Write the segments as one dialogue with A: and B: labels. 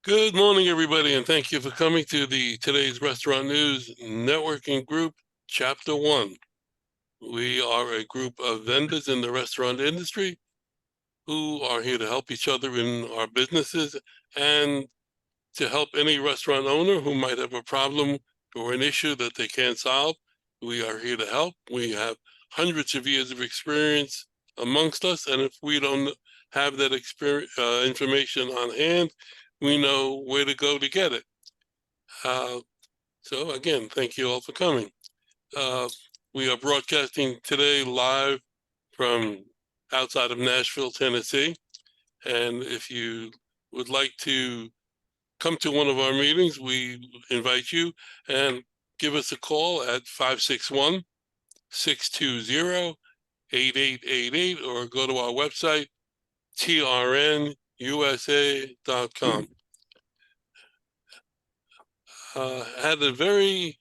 A: Good morning, everybody, and thank you for coming to today's Restaurant News Networking Group, Chapter 1. We are a group of vendors in the restaurant industry who are here to help each other in our businesses and to help any restaurant owner who might have a problem or an issue that they can't solve. We are here to help. We have hundreds of years of experience amongst us, and if we don't have that information on hand, we know where to go to get it. So again, thank you all for coming. We are broadcasting today live from outside of Nashville, Tennessee. And if you would like to come to one of our meetings, we invite you and give us a call at 561-620-8888 or go to our website, trnusa.com. Had a very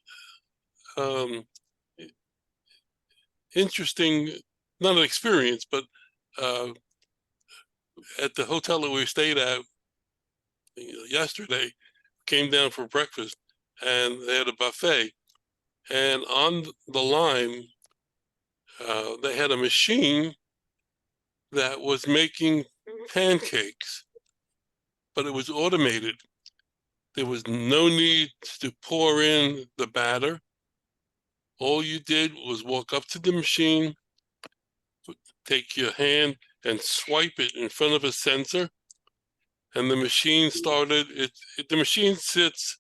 A: interesting, not an experience, but at the hotel that we stayed at yesterday, came down for breakfast and they had a buffet. And on the line, they had a machine that was making pancakes, but it was automated. There was no need to pour in the batter. All you did was walk up to the machine, take your hand and swipe it in front of a sensor, and the machine started. The machine sits,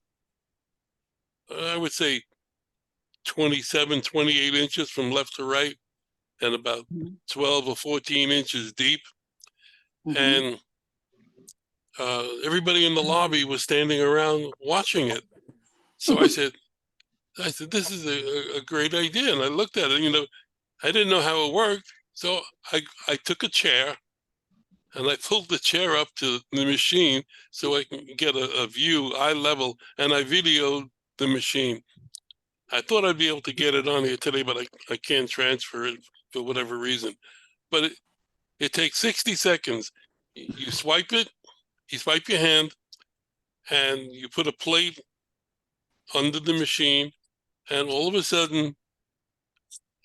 A: I would say, 27, 28 inches from left to right, and about 12 or 14 inches deep. And everybody in the lobby was standing around watching it. So I said, this is a great idea. And I looked at it, I didn't know how it worked. So I took a chair and I pulled the chair up to the machine so I can get a view, eye level, and I videoed the machine. I thought I'd be able to get it on here today, but I can't transfer it for whatever reason. But it takes 60 seconds. You swipe it, you swipe your hand, and you put a plate under the machine, and all of a sudden,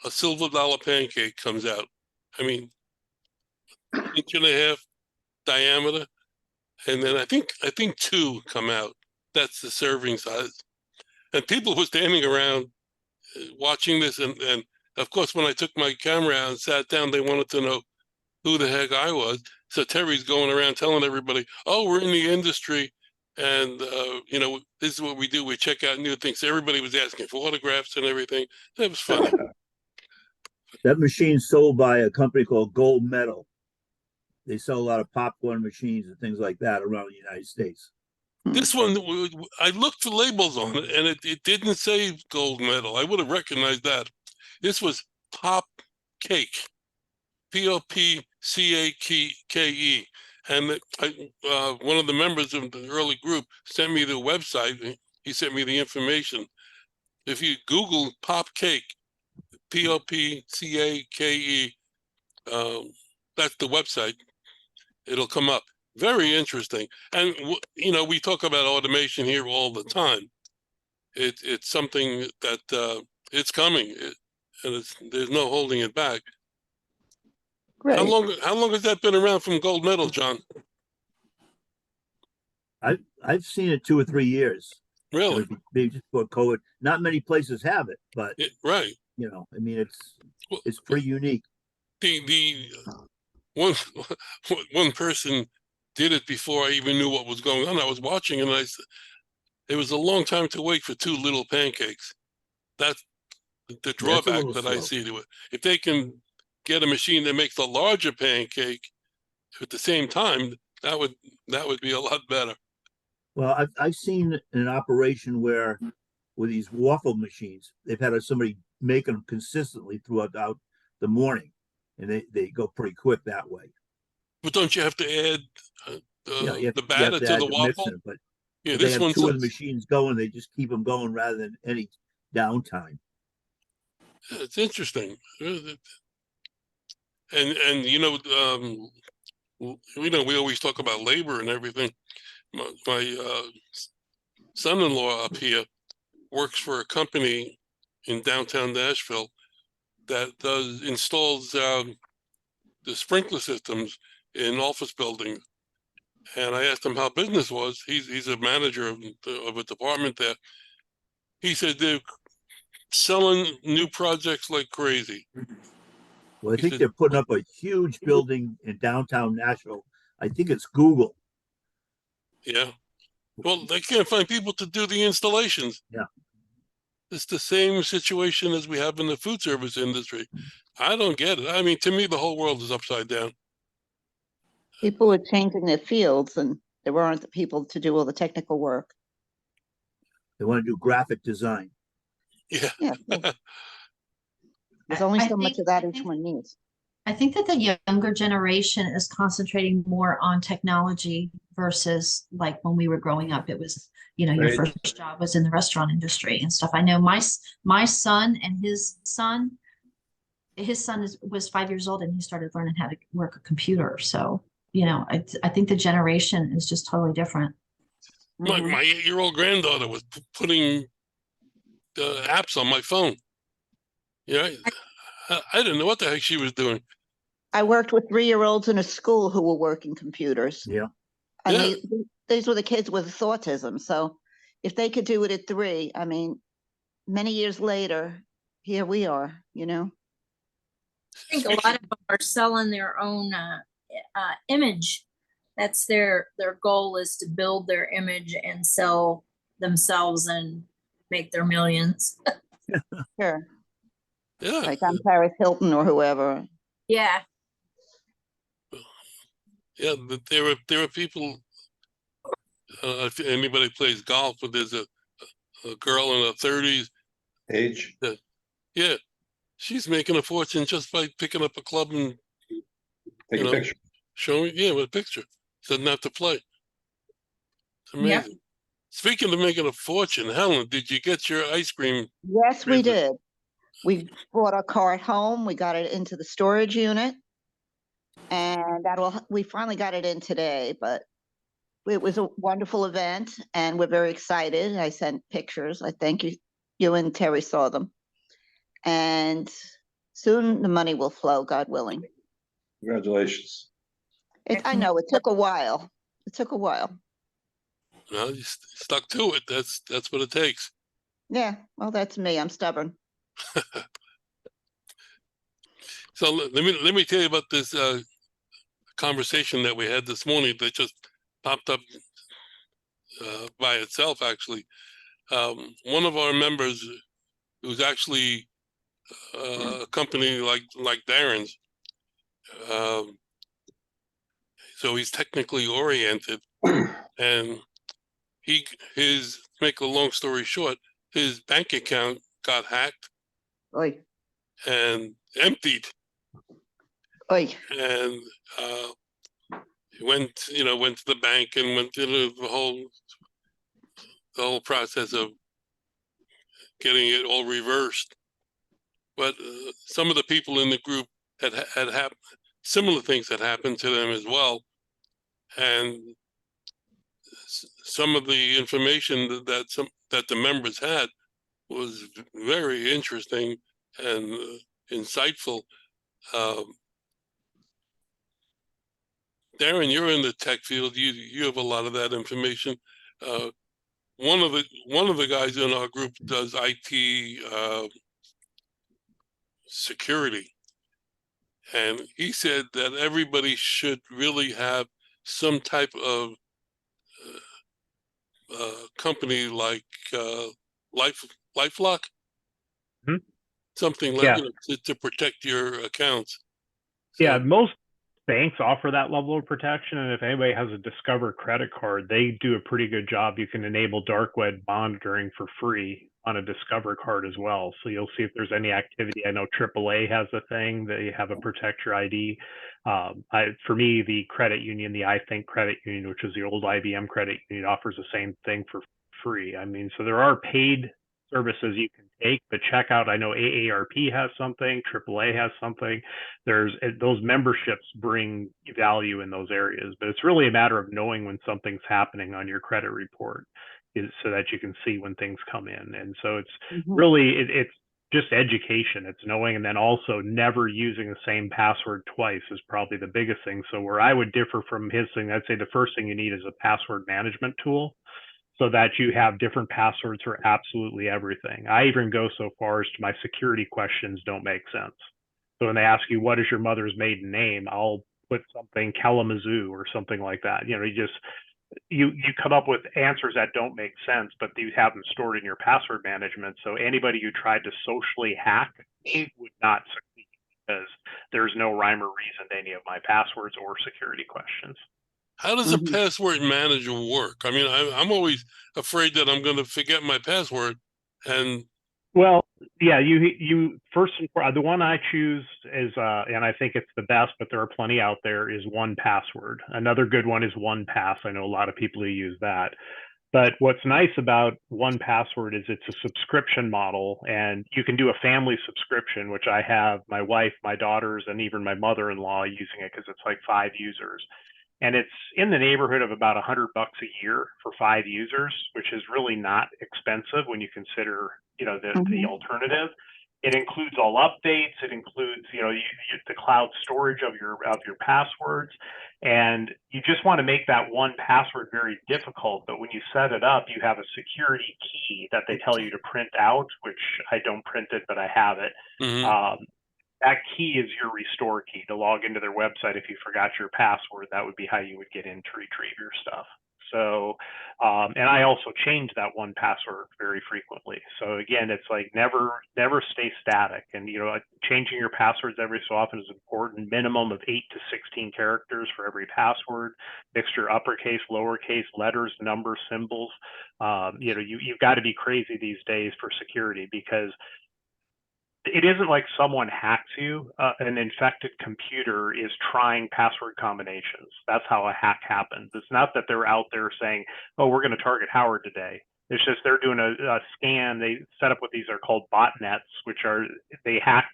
A: a silver dollar pancake comes out. I mean, 1.5 inch diameter, and then I think two come out. That's the serving size. And people were standing around watching this, and of course, when I took my camera out and sat down, they wanted to know who the heck I was. So Terry's going around telling everybody, "Oh, we're in the industry, and this is what we do. We check out new things." So everybody was asking for autographs and everything. That was funny.
B: That machine's sold by a company called Gold Medal. They sell a lot of popcorn machines and things like that around the United States.
A: This one, I looked for labels on it, and it didn't say Gold Medal. I would have recognized that. This was Pop Cake, Popcake. And one of the members of the early group sent me the website. He sent me the information. If you Google Pop Cake, Popcake, that's the website. It'll come up. Very interesting. And, we talk about automation here all the time. It's something that it's coming, and there's no holding it back.
C: Great.
A: How long has that been around from Gold Medal, John?
B: I've seen it 2 or 3 years.
A: Really?
B: Maybe just before COVID. Not many places have it, but
A: right.
B: I mean, it's pretty unique.
A: The one person did it before I even knew what was going on. I was watching, and it was a long time to wait for 2 little pancakes. That's the drawback that I see to it. If they can get a machine that makes a larger pancake at the same time, that would be a lot better.
B: Well, I've seen an operation where with these waffle machines, they've had somebody making them consistently throughout the morning, and they go pretty quick that way.
A: But don't you have to add the batter to the waffle?
B: Mixer, but they have 2 of the machines going. They just keep them going rather than any downtime.
A: It's interesting, and we always talk about labor and everything. my son-in-law up here works for a company in downtown Nashville that installs the sprinkler systems in office buildings. And I asked him how business was. He's a manager of a department there. He said they're selling new projects like crazy.
B: Well, I
A: He
B: think
A: said,
B: they're putting up a huge building in downtown Nashville. I think it's Google.
A: yeah. Well, they can't find people to do the installations.
B: Yeah.
A: It's the same situation as we have in the food service industry. I don't get it. I mean, to me, the whole world is upside down.
C: People are changing their fields and there weren't the people to do all the technical work.
B: They want to do graphic design.
A: Yeah.
C: Yeah. There's only
D: I
C: so much
D: think-
C: of that
D: I
C: each
D: think-
C: one needs.
D: I think that the younger generation is concentrating more on technology versus like when we were growing up, it was, your
E: Right.
D: first job was in the restaurant industry and stuff. I know my son and his son was 5 years old and he started learning how to work a computer. So, I think the generation is just totally different.
A: My 8-year-old granddaughter was putting the apps on my phone. Yeah. I didn't know what the heck she was doing.
C: I worked with 3-year-olds in a school who were working computers.
B: Yeah.
C: And
A: Yeah.
C: these were the kids with autism. So if they could do it at 3, I mean, many years later, here we are,
F: I think a lot of them are selling their own image. That's their goal, is to build their image and sell themselves and make their millions.
C: Sure.
A: Yeah.
C: Like I'm Paris Hilton or whoever.
F: Yeah.
A: Yeah. There are people, if anybody plays golf, but there's a girl in her 30s.
E: Age.
A: Yeah. She's making a fortune just by picking up a club and
E: Take a picture.
A: showing, with a picture. Doesn't have to play. It's amazing.
F: Yep.
A: Speaking of making a fortune, Helen, did you get your ice cream?
C: Yes, we
A: Really?
C: did. We brought our cart home. We got it into the storage unit. And we finally got it in today, but it was a wonderful event and we're very excited. I sent pictures. I think you and Terry saw them. And soon the money will flow, God willing.
E: Congratulations.
C: I know it took a while. It took a while.
A: Well, you stuck to it. That's what it takes.
C: Yeah, well, that's me. I'm stubborn.
A: So let me tell you about this conversation that we had this morning that just popped up by itself. Actually, one of our members, who's actually a company like Darren's, so he's technically oriented, and to make a long story short, his bank account got hacked
C: Oi,
A: and emptied.
C: oi.
A: And he went to the bank and went through the whole process of getting it all reversed. But some of the people in the group had similar things that happened to them as well, and some of the information that the members had was very interesting and insightful. Darren, you're in the tech field. You have a lot of that information. One of the guys in our group does IT security, and he said that everybody should really have some type of company like LifeLock, something like to protect your accounts. So,
G: yeah, most banks offer that level of protection, and if anybody has a Discover credit card, they do a pretty good job. You can enable dark web monitoring for free on a Discover card as well. So you'll see if there's any activity. I know AAA has a thing that you have a protect your ID. For me, the credit union, the I Think credit union, which is the old IBM credit union, offers the same thing for free. I mean, so there are paid services you can take, but check out, I know AARP has something, AAA has something. Those memberships bring value in those areas, but it's really a matter of knowing when something's happening on your credit report so that you can see when things come in. And so it's really, it's just education. It's knowing, and then also never using the same password twice is probably the biggest thing. So where I would differ from his thing, I'd say the first thing you need is a password management tool, so that you have different passwords for absolutely everything. I even go so far as to my security questions don't make sense. So when they ask you, what is your mother's maiden name? I'll put something Kalamazoo or something like that. You come up with answers that don't make sense, but you have them stored in your password management. So anybody who tried to socially hack would not succeed, because there's no rhyme or reason to any of my passwords or security questions.
A: How does a password manager work? I mean, I'm always afraid that I'm going to forget my password. And
G: well, yeah, you first and foremost, the one I choose is, and I think it's the best, but there are plenty out there, is 1Password. Another good one is 1Pass. I know a lot of people who use that. But what's nice about 1Password is it's a subscription model, and you can do a family subscription, which I have my wife, my daughters, and even my mother-in-law using it, because it's like 5 users. And it's in the neighborhood of about $100 a year for 5 users, which is really not expensive when you consider, the alternative. It includes all updates. It includes, the cloud storage of your passwords, and you just want to make that 1Password very difficult. But when you set it up, you have a security key that they tell you to print out, which I don't print it, but I have it. That key is your restore key to log into their website. If you forgot your password, that would be how you would get in to retrieve your stuff. So, and I also change that 1Password very frequently. So again, it's like never stay static. And, changing your passwords every so often is important. Minimum of 8 to 16 characters for every password, mixture uppercase, lowercase, letters, numbers, symbols. You've got to be crazy these days for security, because it isn't like someone hacks you. An infected computer is trying password combinations. That's how a hack happens. It's not that they're out there saying, oh, we're going to target Howard today. It's just they're doing a scan. They set up what these are called botnets, they hack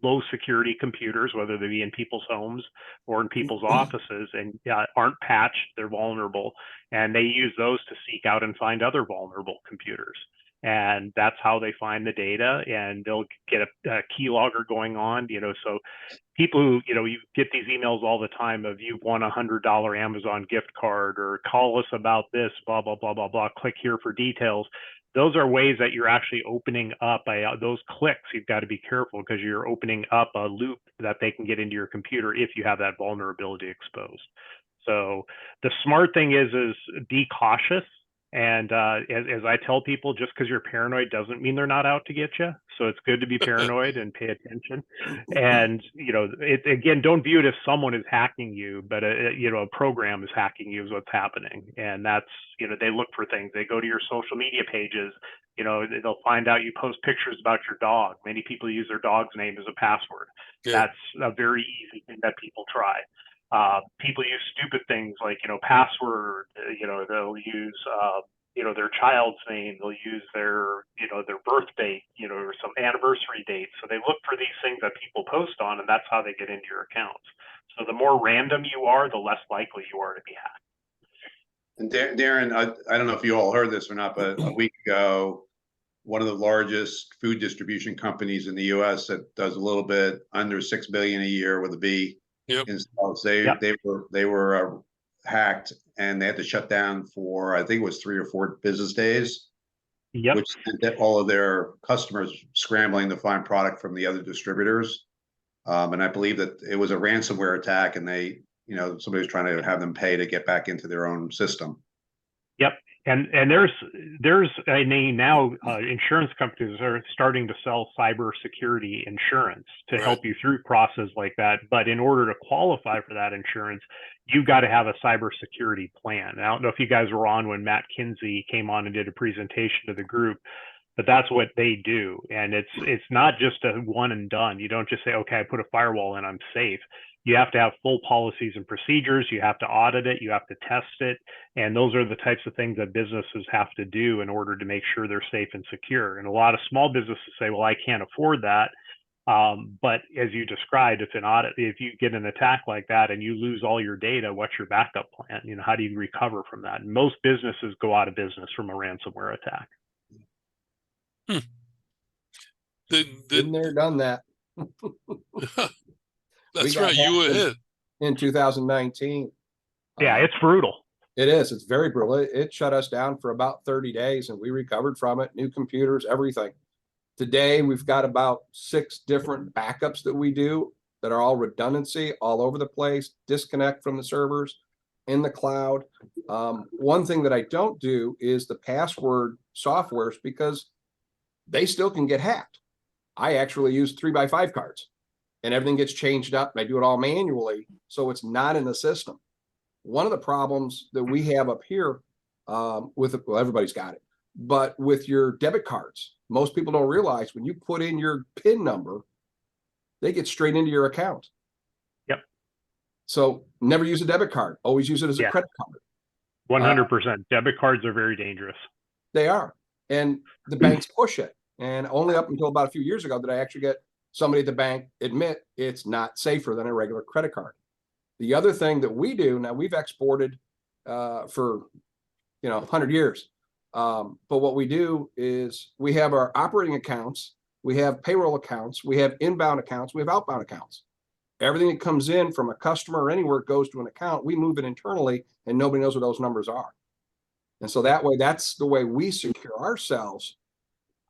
G: low security computers, whether they be in people's homes or in people's offices, and aren't patched. They're vulnerable. And they use those to seek out and find other vulnerable computers. And that's how they find the data, and they'll get a keylogger going on, so people who, you get these emails all the time of, you've won $100 Amazon gift card, or call us about this, blah, blah, blah, blah, blah, click here for details. Those are ways that you're actually opening up those clicks. You've got to be careful, because you're opening up a loop that they can get into your computer if you have that vulnerability exposed. So the smart thing is be cautious. And as I tell people, just because you're paranoid doesn't mean they're not out to get you. So it's good to be paranoid and pay attention. And, again, don't view it as someone is hacking you, but, a program is hacking you is what's happening. And that's, they look for things. They go to your social media pages. They'll find out you post pictures about your dog. Many people use their dog's name as a password. Yeah. That's a very easy thing that people try. People use stupid things like, password, they'll use, their child's name, they'll use their birth date, or some anniversary date. So they look for these things that people post on, and that's how they get into your accounts. So the more random you are, the less likely you are to be hacked.
E: And Darren, I don't know if you all heard this or not, but a week ago, one of the largest food distribution companies in the U.S. that does a little bit under $6 billion a year with a B.
A: Yep.
E: They were hacked, and they had to shut down for, I think it was 3 or 4 business days.
G: Yep.
E: Which meant that all of their customers scrambling to find product from the other distributors. And I believe that it was a ransomware attack, and somebody was trying to have them pay to get back into their own system.
G: Yep. And there's now insurance companies are starting to sell cybersecurity insurance to help you through process like that. But in order to qualify for that insurance, you've got to have a cybersecurity plan. And I don't know if you guys were on when Matt Kinsey came on and did a presentation to the group, but that's what they do. And it's not just a one and done. You don't just say, okay, I put a firewall in, I'm safe. you have to have full policies and procedures. You have to audit it. You have to test it. And those are the types of things that businesses have to do in order to make sure they're safe and secure. And a lot of small businesses say, well, I can't afford that. But as you described, if you get an attack like that and you lose all your data, what's your backup plan? You know, how do you recover from that? And most businesses go out of business from a ransomware attack.
H: Been there, done that.
A: That's
H: got
A: right. You were
H: hacked
A: ahead.
H: In 2019.
G: Yeah, it's brutal.
H: It is. It's very brutal. It shut us down for about 30 days and we recovered from it. New computers, everything. Today, we've got about 6 different backups that we do that are all redundancy all over the place, disconnect from the servers in the cloud. One thing that I don't do is the password softwares because they still can get hacked. I actually use 3x5 cards and everything gets changed up. I do it all manually, so it's not in the system. One of the problems that we have up here well, everybody's got it, but with your debit cards, most people don't realize when you put in your PIN number, they get straight into your account.
G: Yep.
H: So never use a debit card. Always use it as a credit card.
G: 100%. Debit cards are very dangerous.
H: They are. And the banks push it. And only up until about a few years ago did I actually get somebody at the bank admit it's not safer than a regular credit card. The other thing that we do, now we've exported for 100 years. But what we do is we have our operating accounts, we have payroll accounts, we have inbound accounts, we have outbound accounts. Everything that comes in from a customer or anywhere goes to an account. We move it internally and nobody knows what those numbers are. And so that way, that's the way we secure ourselves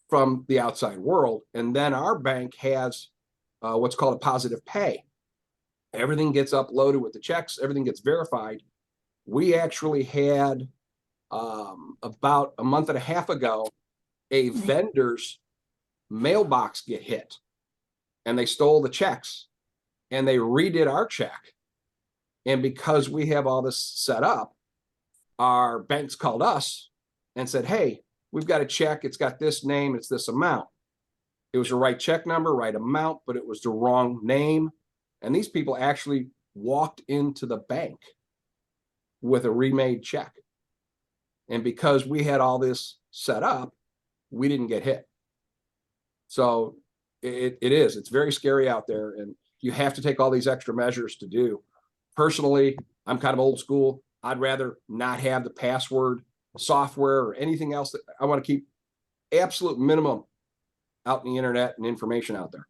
H: from the outside world. And then our bank has what's called a positive pay. Everything gets uploaded with the checks, everything gets verified. We actually had about a month and a half ago, a vendor's mailbox get hit and they stole the checks and they redid our check. And because we have all this set up, our banks called us and said, hey, we've got a check. It's got this name. It's this amount. It was the right check number, right amount, but it was the wrong name. And these people actually walked into the bank with a remade check. And because we had all this set up, we didn't get hit. So it's very scary out there. And you have to take all these extra measures to do. Personally, I'm kind of old school. I'd rather not have the password software or anything else. That I want to keep absolute minimum out in the internet and information out there.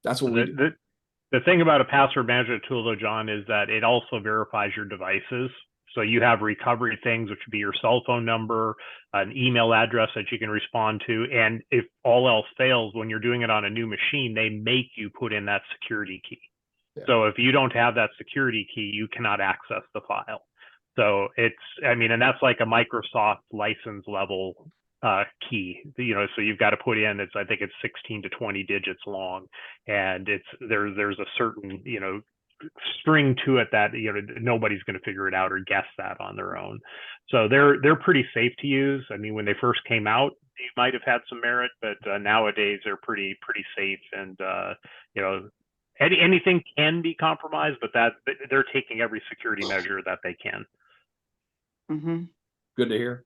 H: That's what we do.
G: The thing about a password management tool, though, John, is that it also verifies your devices. So you have recovery things, which would be your cell phone number, an email address that you can respond to. And if all else fails, when you're doing it on a new machine, they make you put in that security key. Yeah. So if you don't have that security key, you cannot access the file. So and that's like a Microsoft license level key, so you've got to put in, I think it's 16 to 20 digits long. And there's a certain, string to it that, nobody's going to figure it out or guess that on their own. So they're pretty safe to use. I mean, when they first came out, you might have had some merit, but nowadays they're pretty safe. And, anything can be compromised, but they're taking every security measure that they can.
C: Mm-hmm.
H: Good to hear.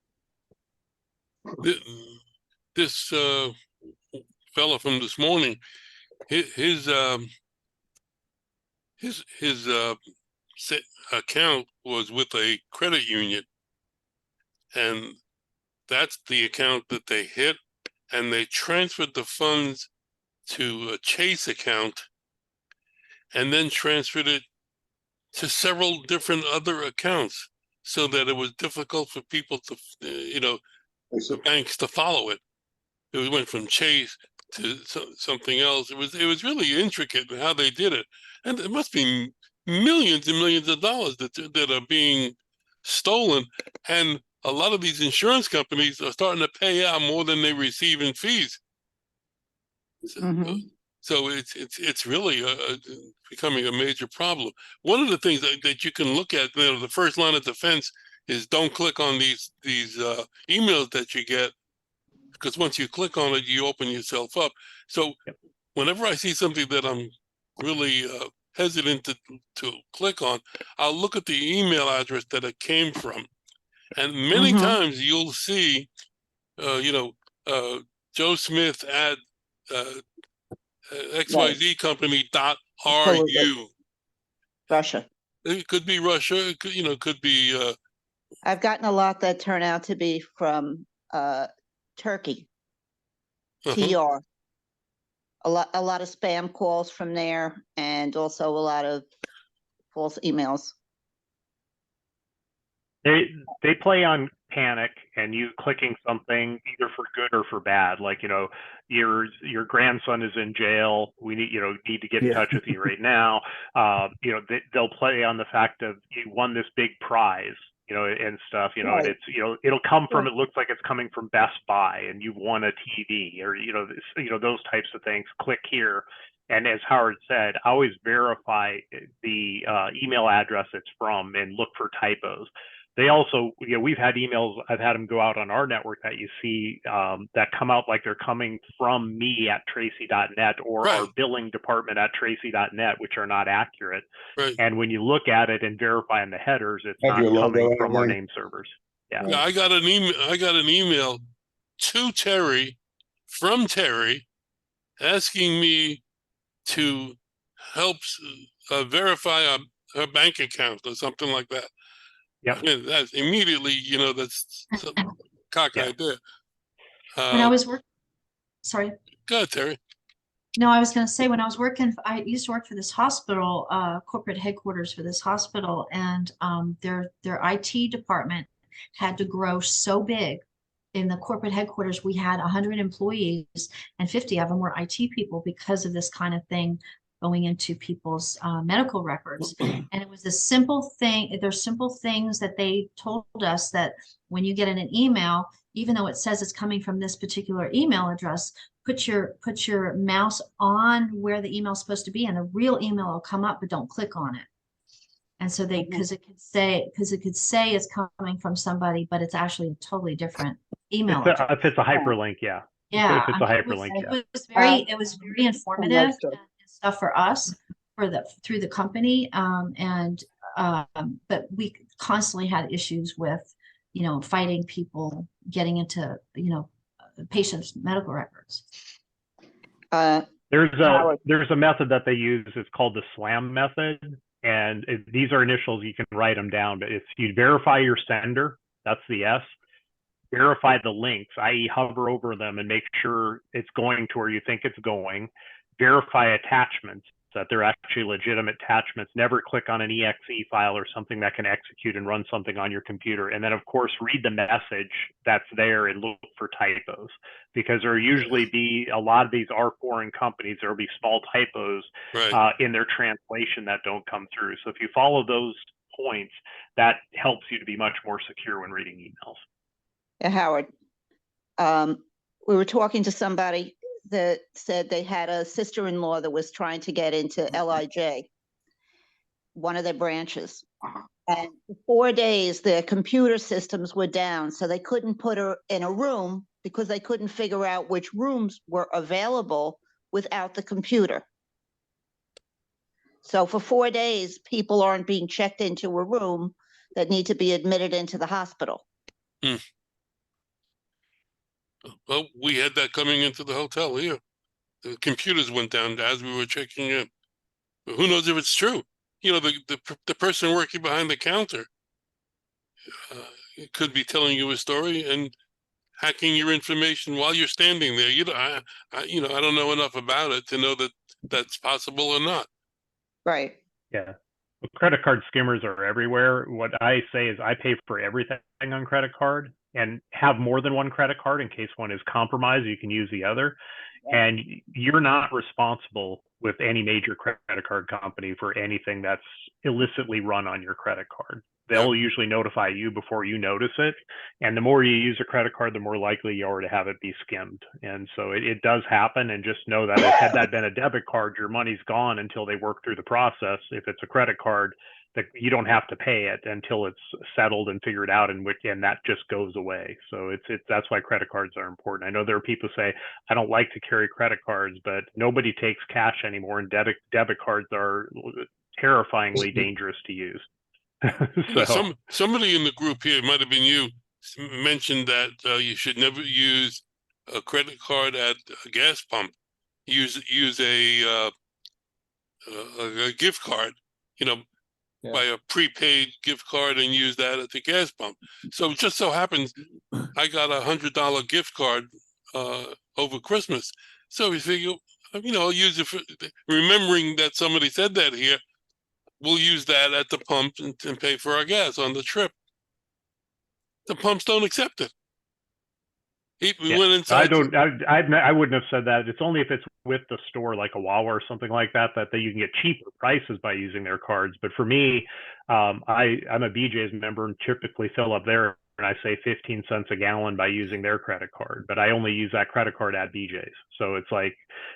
A: This fella from this morning, his account was with a credit union, and that's the account that they hit, and they transferred the funds to a Chase account and then transferred it to several different other accounts, so that it was difficult for people to, the banks to follow it. It went from Chase to something else. It was really intricate how they did it, and it must be millions and millions of dollars that are being stolen. And a lot of these insurance companies are starting to pay out more than they receive in fees. So it's really becoming a major problem. One of the things that you can look at, the first line of defense is don't click on these emails that you get, because once you click on it, you open yourself up. So whenever I see something that I'm really hesitant to click on, I'll look at the email address that it came from. And many times you'll see, Joe Smith at XYZ company.ru.
C: Russia.
A: It could be Russia. It could be.
C: I've gotten a lot that turn out to be from Turkey. TR. A lot of spam calls from there, and also a lot of false emails.
G: They play on panic and you clicking something either for good or for bad. Like, your grandson is in jail. We need to get in touch with you right now. They'll play on the fact of you won this big prize, and stuff,
C: Right.
G: and it's, it'll come from, it looks like it's coming from Best Buy and you've won a TV or, those types of things. Click here. And as Howard said, always verify the email address it's from and look for typos. They also, we've had emails, I've had them go out on our network that you see that come out like they're coming from me at tracy.net or
A: Right.
G: our billing department at tracy.net, which are not accurate.
A: Right.
G: And when you look at it and verify in the headers, it's
E: Have
G: not
E: your logo
G: coming
E: and
G: from our
E: everything.
G: name servers. Yeah.
A: Yeah, I got an email to Terry from Terry asking me to help verify her bank account or something like that.
G: Yep.
A: I mean, that's immediately, that's some cockeyed there.
D: When I was working, sorry.
A: Go ahead, Terry.
D: No, I was going to say when I was working, I used to work for this hospital, corporate headquarters for this hospital, and their IT department had to grow so big. In the corporate headquarters, we had 100 employees, and 50 of them were IT people because of this kind of thing going into people's medical records. And it was a simple thing. There's simple things that they told us that when you get in an email, even though it says it's coming from this particular email address, put your mouse on where the email is supposed to be, and the real email will come up, but don't click on it. And so because it could say it's coming from somebody, but it's actually a totally different email address.
G: If it's a hyperlink, yeah.
D: Yeah,
G: If it's a hyperlink,
D: it was very informative and stuff for us through the company. But we constantly had issues with, fighting people getting into, patients' medical records.
G: There's a method that they use. It's called the SLAM method. And these are initials. You can write them down. But if you verify your sender, that's the S. Verify the links, i.e. hover over them and make sure it's going to where you think it's going. Verify attachments, that they're actually legitimate attachments. Never click on an exe file or something that can execute and run something on your computer. And then, of course, read the message that's there and look for typos, because there usually be a lot of these are foreign companies. There will be small typos
A: Right.
G: in their translation that don't come through. So if you follow those points, that helps you to be much more secure when reading emails.
C: Yeah, Howard, we were talking to somebody that said they had a sister-in-law that was trying to get into LIJ, one of their branches. And for 4 days, their computer systems were down, so they couldn't put her in a room because they couldn't figure out which rooms were available without the computer. So for 4 days, people aren't being checked into a room that need to be admitted into the hospital.
A: Well, we had that coming into the hotel here. The computers went down as we were checking in. But who knows if it's true? The person working behind the counter could be telling you a story and hacking your information while you're standing there. I don't know enough about it to know that that's possible or not.
C: Right.
G: Yeah. Well, credit card skimmers are everywhere. What I say is I pay for everything on credit card and have more than one credit card in case one is compromised. You can use the other. And you're not responsible with any major credit card company for anything that's illicitly run on your credit card. They'll usually notify you before you notice it. And the more you use a credit card, the more likely you are to have it be skimmed. And so it does happen. And just know that had that been a debit card, your money's gone until they work through the process. If it's a credit card, that you don't have to pay it until it's settled and figured out, and that just goes away. So that's why credit cards are important. I know there are people who say, I don't like to carry credit cards, but nobody takes cash anymore, and debit cards are terrifyingly dangerous to use. So
A: Somebody in the group here, it might have been you, mentioned that you should never use a credit card at a gas pump. Use a gift card, buy a prepaid gift card and use that at the gas pump. So it just so happens I got $100 gift card over Christmas. So we figure, I'll use it for remembering that somebody said that here. We'll use that at the pump and pay for our gas on the trip. The pumps don't accept it. We went inside.
G: I wouldn't have said that. It's only if it's with the store, like a Wawa or something like that you can get cheaper prices by using their cards. But for me, I'm a BJ's member and typically fill up there, and I say 15 cents a gallon by using their credit card. But I only use that credit card at BJ's. So it's like,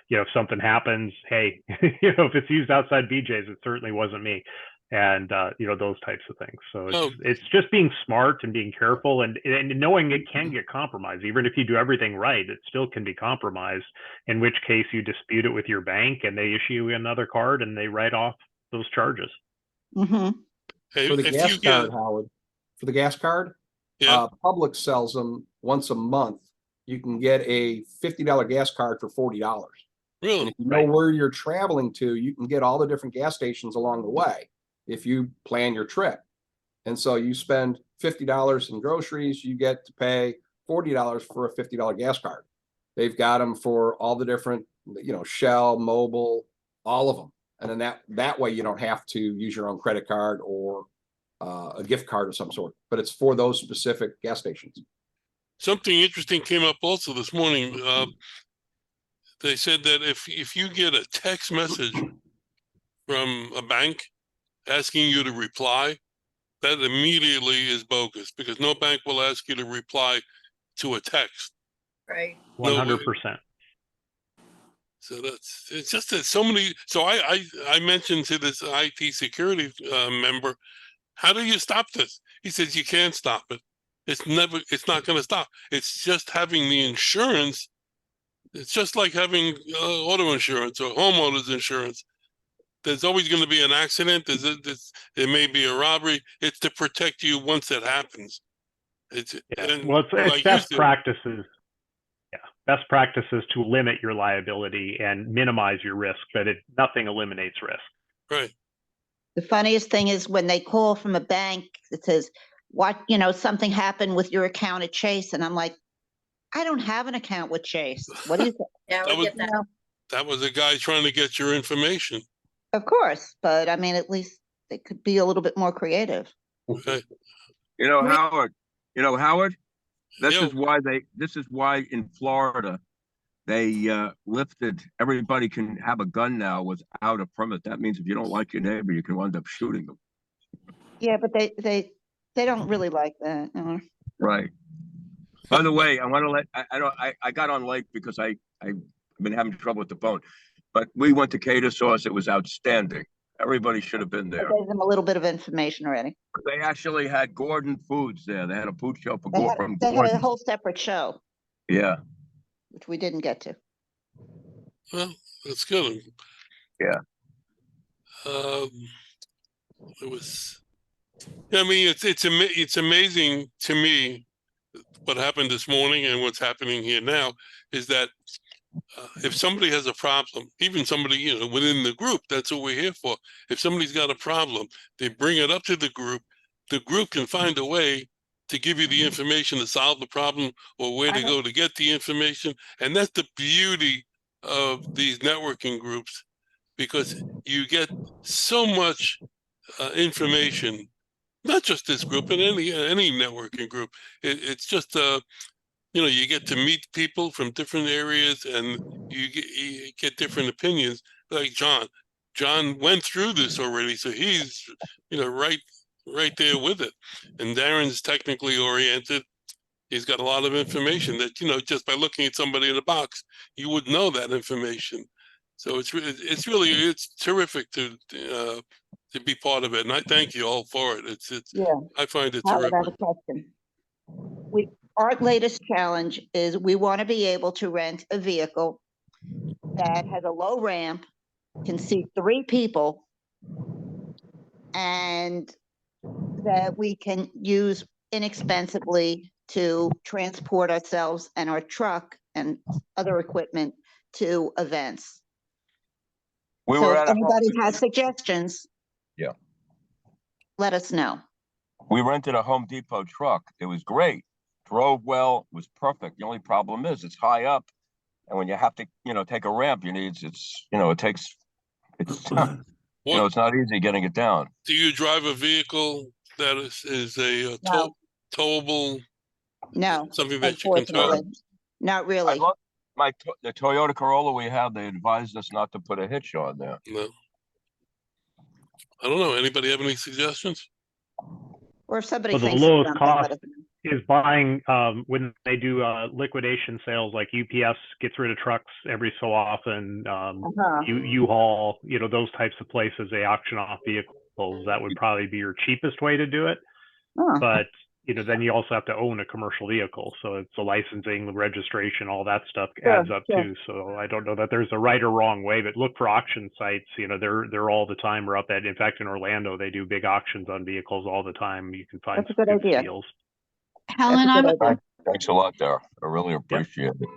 G: if something happens, hey, if it's used outside BJ's, it certainly wasn't me. And those types of things. So it's just being smart and being careful and knowing it can get compromised. Even if you do everything right, it still can be compromised, in which case you dispute it with your bank and they issue you another card and they write off those charges.
C: Mm-hmm.
H: For the gas card, Howard, for the gas card, Publix sells them once a month. You can get a $50 gas card for $40.
A: Really?
H: And if you know where you're traveling to, you can get all the different gas stations along the way if you plan your trip. And so you spend $50 in groceries, you get to pay $40 for a $50 gas card. They've got them for all the different, Shell, Mobile, all of them. And then that way you don't have to use your own credit card or a gift card of some sort, but it's for those specific gas stations.
A: Something interesting came up also this morning. They said that if you get a text message from a bank asking you to reply, that immediately is bogus, because no bank will ask you to reply to a text.
F: Right.
G: 100%.
A: So it's just that so many. So I mentioned to this IT security member, how do you stop this? He says, you can't stop it. It's not going to stop. It's just having the insurance. It's just like having auto insurance or homeowners insurance. There's always going to be an accident. There may be a robbery. It's to protect you once it happens. It's
G: best practices. Yeah, best practices to limit your liability and minimize your risk, but nothing eliminates risk.
A: Right.
C: The funniest thing is when they call from a bank that says, something happened with your account at Chase. And I'm like, I don't have an account with Chase. What do you think?
F: Yeah, we get that.
A: That was a guy trying to get your information.
C: Of course, but I mean, at least they could be a little bit more creative.
A: Okay.
I: Howard, this is why in Florida they lifted, everybody can have a gun now without a permit. That means if you don't like your neighbor, you can wind up shooting them.
C: Yeah, but they don't really like that.
I: Right. By the way, I want to I got on late because I've been having trouble with the phone, but we went to Cater Sauce. It was outstanding. Everybody should have been there.
C: I gave them a little bit of information already.
I: They actually had Gordon Foods there. They had a food show for Gordon.
C: They had a whole separate show.
I: Yeah.
C: Which we didn't get to.
A: Well, that's good.
I: Yeah.
A: It was. I mean, it's amazing to me what happened this morning and what's happening here now is that if somebody has a problem, even somebody, within the group, that's what we're here for. If somebody's got a problem, they bring it up to the group can find a way to give you the information to solve the problem or where to go to get the information. And that's the beauty of these networking groups, because you get so much information, not just this group, but any networking group. It's just you get to meet people from different areas, and you get different opinions. Like John went through this already, so he's right there with it. And Darren's technically oriented. He's got a lot of information that just by looking at somebody in a box, you would know that information. So it's terrific to to be part of it. And I thank you all for it. It's
C: Yeah.
A: I find it
C: Howard, I have
A: terrific.
C: a question. Our latest challenge is we want to be able to rent a vehicle that has a low ramp, can seat 3 people, and that we can use inexpensively to transport ourselves and our truck and other equipment to events.
I: We
C: So
I: were
C: if
I: at a home,
C: anybody has suggestions,
I: Yeah.
C: let us know.
I: we rented a Home Depot truck. It was great. Drove well, was perfect. The only problem is it's high up. And when you have to, take a ramp, it's
A: What
I: it's not easy getting it down.
A: do you drive a vehicle that is a
C: No.
A: towable,
C: No,
A: something that you can tow?
C: unfortunately, not
I: I
C: really.
I: love the Toyota Corolla we have. They advised us not to put a hitch on there.
A: No. I don't know. Anybody have any suggestions?
C: Or if somebody
G: Well, the
C: thinks of
G: lowest
C: something,
G: cost
C: let us know.
G: is buying when they do liquidation sales, like UPS gets rid of trucks every so often.
C: Uh-huh.
G: U-Haul, those types of places, they auction off vehicles. That would probably be your cheapest way to do it.
C: Huh.
G: But then you also have to own a commercial vehicle, so it's the licensing, the registration, all that stuff adds up
C: Sure.
G: too. So I don't know that there's a right or wrong way, but look for auction sites. They're all the time. We're up at, in fact, in Orlando, they do big auctions on vehicles all the time. You can find
C: That's a good
G: some
C: idea.
G: steals.
D: Helen,
C: That's a
D: I'm
C: good idea.
I: Thanks a lot, Dara. I really appreciate it.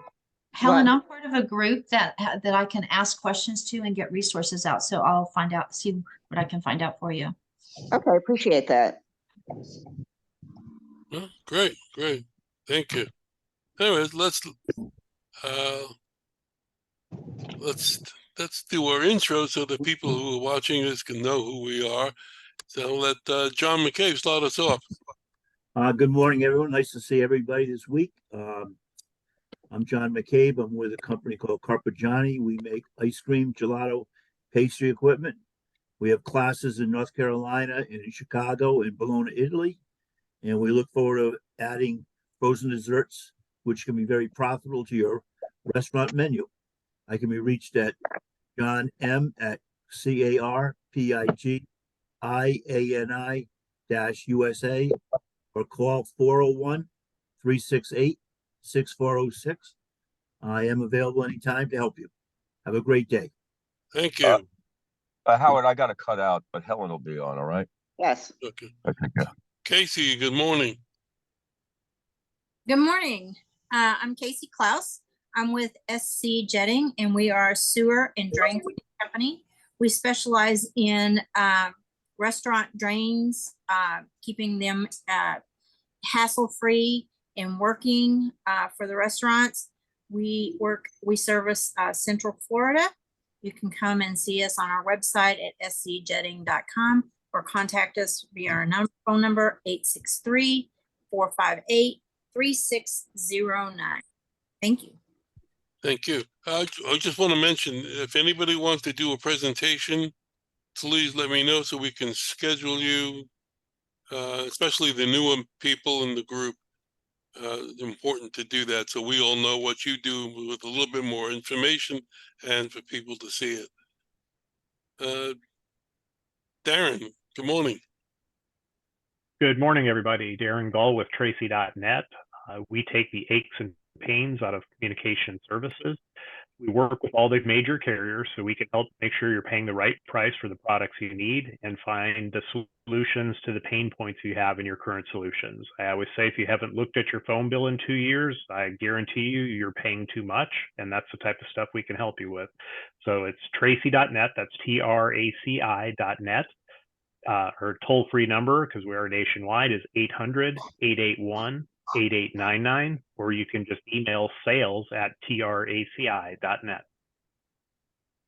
D: Helen,
C: What?
D: I'm part of a group that I can ask questions to and get resources out. So I'll see what I can find out for you.
C: Okay, appreciate that.
A: Oh, great. Thank you. Anyways, let's do our intro so the people who are watching this can know who we are. So I'll let John McCabe start us off.
B: Good morning, everyone. Nice to see everybody this week. I'm John McCabe. I'm with a company called Carpigiani. We make ice cream, gelato, pastry equipment. We have classes in North Carolina and in Chicago and Bologna, Italy. And we look forward to adding frozen desserts, which can be very profitable to your restaurant menu. I can be reached at John M at CARPIGIANI-USA or call 401-368-6406. I am available anytime to help you. Have a great day.
A: Thank you.
I: Howard, I got to cut out, but Helen will be on, all right?
C: Yes.
A: Okay.
I: Okay.
A: Casey, good morning.
F: Good morning. I'm Casey Klaus. I'm with SC Jetting, and we are a sewer and drain company. We specialize in restaurant drains, keeping them hassle-free and working for the restaurants. We service Central Florida. You can come and see us on our website at scjetting.com or contact us via our phone number 863-458-3609. Thank you.
A: Thank you. I just want to mention, if anybody wants to do a presentation, please let me know so we can schedule you, especially the newer people in the group. It's important to do that so we all know what you do with a little bit more information and for people to see it. Darren, good morning.
G: Good morning, everybody. Darren Gull with Tracy.net. We take the aches and pains out of communication services. We work with all the major carriers so we can help make sure you're paying the right price for the products you need and find the solutions to the pain points you have in your current solutions. I always say if you haven't looked at your phone bill in 2 years, I guarantee you're paying too much, and that's the type of stuff we can help you with. So it's Tracy.net, that's TRACI.net. Her toll-free number, because we are nationwide, is 800-881-8899, or you can just email sales@traci.net.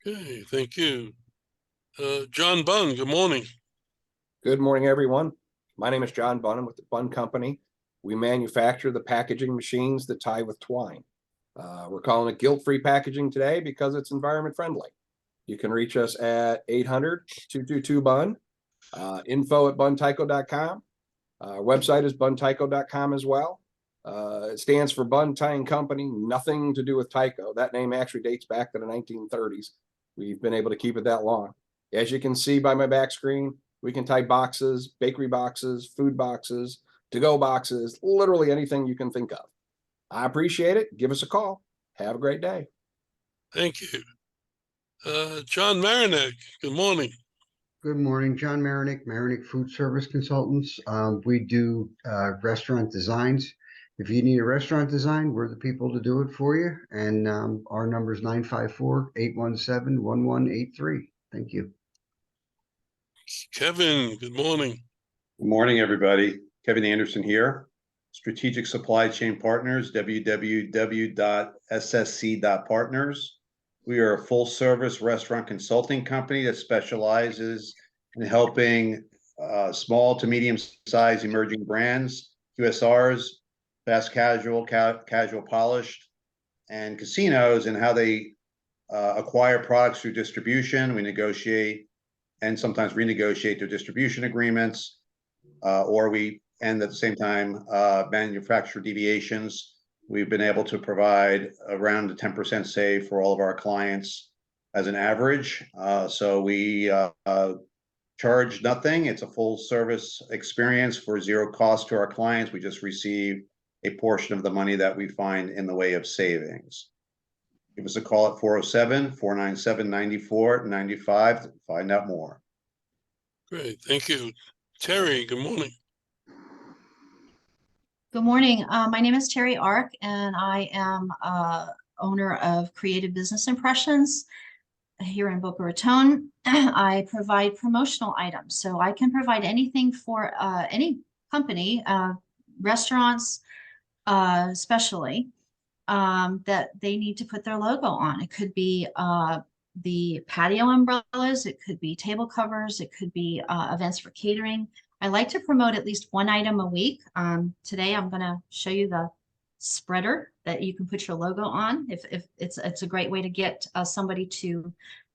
A: Okay, thank you. John Bunn, good morning.
H: Good morning, everyone. My name is John Bunn. I'm with the Bunn Company. We manufacture the packaging machines that tie with twine. We're calling it guilt-free packaging today because it's environment friendly. You can reach us at 800-222-BUNN. Info@buntyco.com. Our website is buntyco.com as well. It stands for Bunn Tying Company, nothing to do with Tyco. That name actually dates back to the 1930s. We've been able to keep it that long. As you can see by my back screen, we can type boxes, bakery boxes, food boxes, to-go boxes, literally anything you can think of. I appreciate it. Give us a call. Have a great day.
A: Thank you. John Marinak, good morning.
J: Good morning, John Marinick, Marinick Food Service Consultants. We do restaurant designs. If you need a restaurant design, we're the people to do it for you. And our number is 954-817-1183. Thank you.
A: Kevin, good morning.
E: Good morning, everybody. Kevin Anderson here. Strategic Supply Chain Partners, www.ssc.partners. We are a full-service restaurant consulting company that specializes in helping small to medium-sized emerging brands, QSRs, fast casual, casual polished, and casinos, and how they acquire products through distribution. We negotiate and sometimes renegotiate their distribution agreements, and at the same time, manufacturer deviations. We've been able to provide around a 10% save for all of our clients as an average. So we charge nothing. It's a full service experience for zero cost to our clients. We just receive a portion of the money that we find in the way of savings. Give us a call at 407-497-9495 to find out more.
A: Great, thank you. Terry, good morning.
D: Good morning. My name is Terry Ark, and I am owner of Creative Business Impressions here in Boca Raton. I provide promotional items, so I can provide anything for any company, restaurants especially, that they need to put their logo on. It could be the patio umbrellas, it could be table covers, it could be events for catering. I like to promote at least one item a week. Today, I'm going to show you the spreader that you can put your logo on. If it's a great way to get somebody to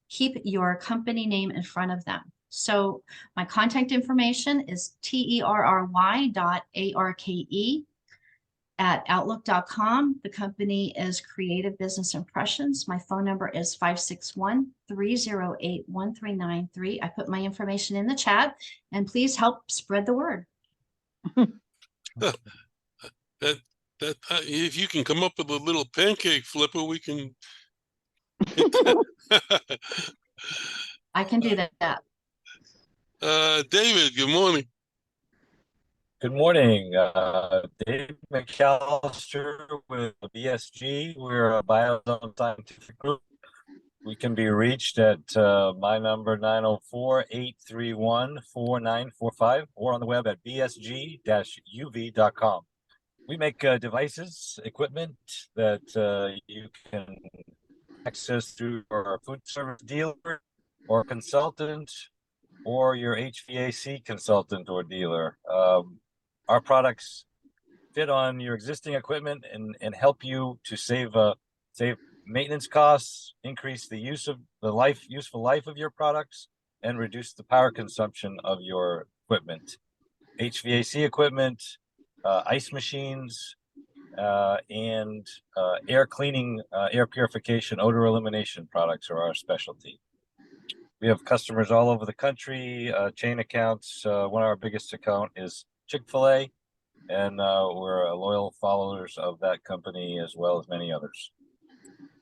D: keep your company name in front of them. So my contact information is terry.arke@outlook.com. The company is Creative Business Impressions. My phone number is 561-308-1393. I put my information in the chat, and please help spread the word.
A: If you can come up with a little pancake flipper, we can.
D: I can do that.
A: David, good morning.
K: Good morning, Dave McAllister with BSG. We're a Biozone Scientific Group. We can be reached at my number 904-831-4945 or on the web at bsg-uv.com. We make devices, equipment that you can access through our food service dealer or consultant or your HVAC consultant or dealer. Our products fit on your existing equipment and help you to save maintenance costs, increase the useful life of your products, and reduce the power consumption of your equipment. HVAC equipment, ice machines, and air cleaning, air purification, odor elimination products are our specialty. We have customers all over the country, chain accounts. One of our biggest account is Chick-fil-A, and we're loyal followers of that company as well as many others.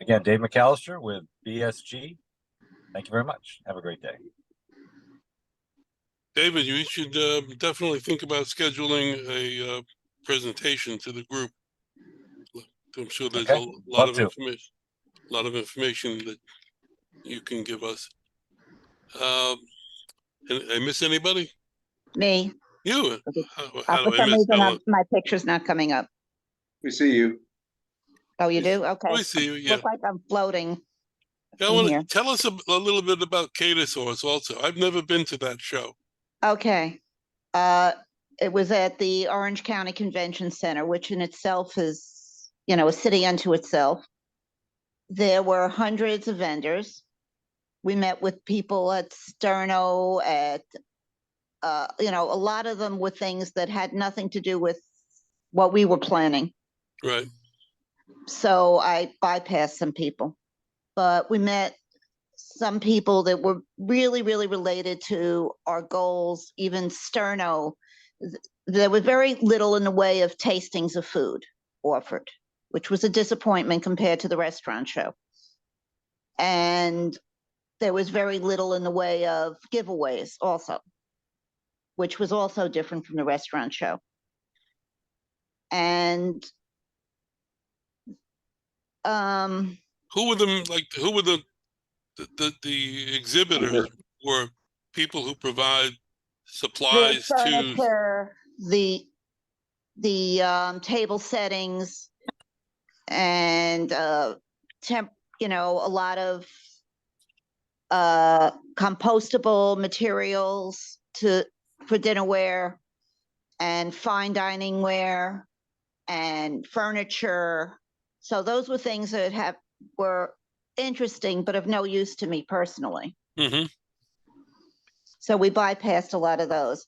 K: Again, Dave McAllister with BSG. Thank you very much. Have a great day.
A: David, you should definitely think about scheduling a presentation to the group. I'm sure there's a lot of information that you can give us. And I miss anybody?
C: Me.
A: You?
C: For some reason, my picture's not coming up.
E: We see you.
C: Oh, you do? Okay.
A: We see you, yeah.
C: Look like I'm floating.
A: I want to tell us a little bit about Catersource also. I've never been to that show.
C: Okay. It was at the Orange County Convention Center, which in itself is, a city unto itself. There were hundreds of vendors. We met with people at Sterno, at, a lot of them with things that had nothing to do with what we were planning.
A: Right.
C: So I bypassed some people. But we met some people that were really, really related to our goals, even Sterno. There was very little in the way of tastings of food offered, which was a disappointment compared to the restaurant show. And there was very little in the way of giveaways also, which was also different from the restaurant show. And
A: who were the exhibitors were people who provide
C: the
A: supplies to,
C: furniture, the table settings, and a lot of compostable materials for dinnerware and fine dining ware and furniture. So those were things that were interesting but of no use to me personally.
A: mm-hmm.
C: So we bypassed a lot of those.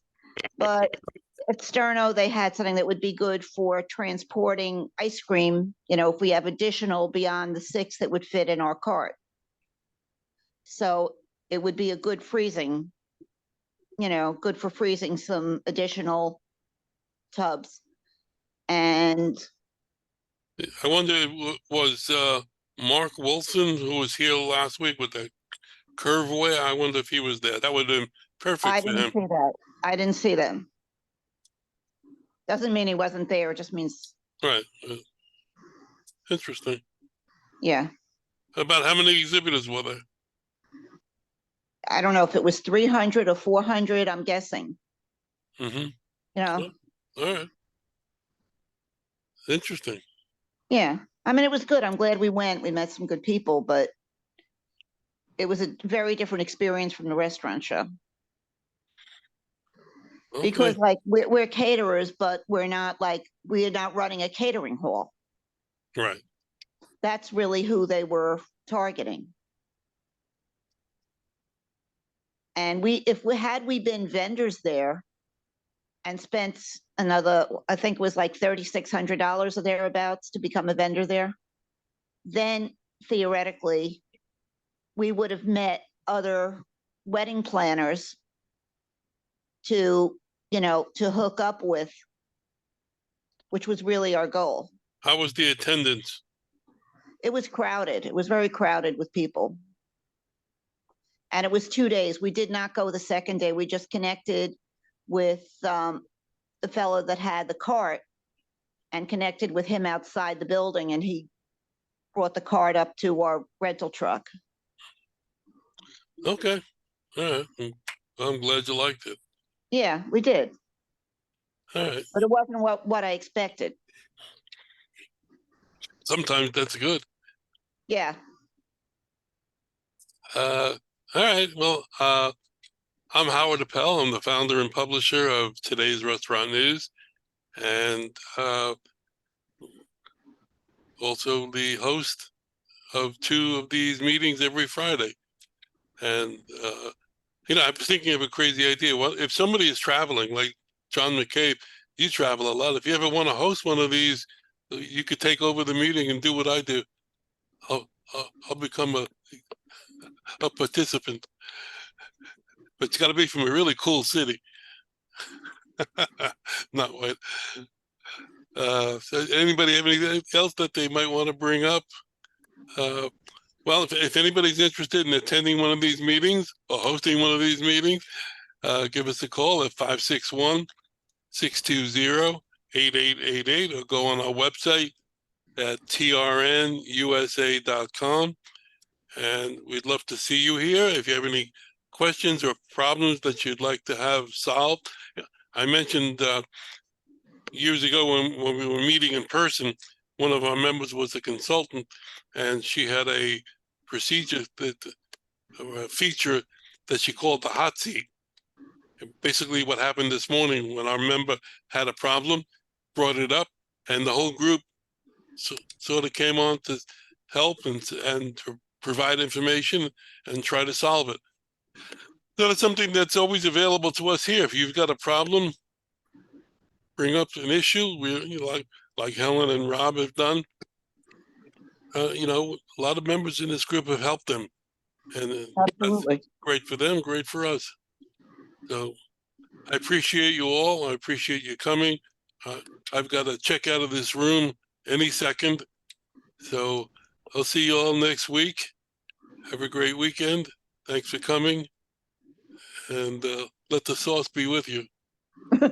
C: But at Sterno, they had something that would be good for transporting ice cream, if we have additional beyond the 6 that would fit in our cart. So it would be a good freezing, good for freezing some additional tubs. And
A: I wonder, was Mark Wilson, who was here last week with the curveway, I wonder if he was there. That would have been perfect
C: I
A: for
C: didn't
A: him.
C: see that. I didn't see them. Doesn't mean he wasn't there. It just means,
A: Right. Interesting.
C: yeah.
A: About how many exhibitors were there?
C: I don't know if it was 300 or 400, I'm guessing.
A: Mm-hmm.
C: All
A: right. Interesting.
C: Yeah. I mean, it was good. I'm glad we went. We met some good people, but it was a very different experience from the restaurant show.
A: Okay.
C: Because we're caterers, but we're not running a catering hall.
A: Right.
C: That's really who they were targeting. And if we been vendors there and spent another, I think it was like $3,600 or thereabouts to become a vendor there, then theoretically we would have met other wedding planners to hook up with, which was really our goal.
A: How was the attendance?
C: It was crowded. It was very crowded with people. And it was 2 days. We did not go the second day. We just connected with the fellow that had the cart and connected with him outside the building, and he brought the cart up to our rental truck.
A: Okay. All right. I'm glad you liked it.
C: Yeah, we did.
A: All right.
C: But it wasn't what I expected.
A: Sometimes that's good.
C: Yeah.
A: All right. Well, I'm Howard Appel. I'm the founder and publisher of Today's Restaurant News, and also the host of 2 of these meetings every Friday. And I'm thinking of a crazy idea. Well, if somebody is traveling, like John McCabe, you travel a lot. If you ever want to host one of these, you could take over the meeting and do what I do. I'll become a participant, but it's got to be from a really cool city. Not what. So anybody have anything else that they might want to bring up? Well, if anybody's interested in attending one of these meetings or hosting one of these meetings, give us a call at 561-620-8888 or go on our website at trnusa.com. And we'd love to see you here. If you have any questions or problems that you'd like to have solved. I mentioned years ago when we were meeting in person, one of our members was a consultant, and she had a procedure or a feature that she called the hot seat. And basically what happened this morning when our member had a problem, brought it up, and the whole group sort of came on to help and to provide information and try to solve it. So it's something that's always available to us here. If you've got a problem, bring up an issue, like Helen and Rob have done. A lot of members in this group have helped them. And that's
C: Absolutely.
A: great for them, great for us. So I appreciate you all. I appreciate you coming. I've got to check out of this room any second. So I'll see you all next week. Have a great weekend. Thanks for coming. And let the sauce be with you.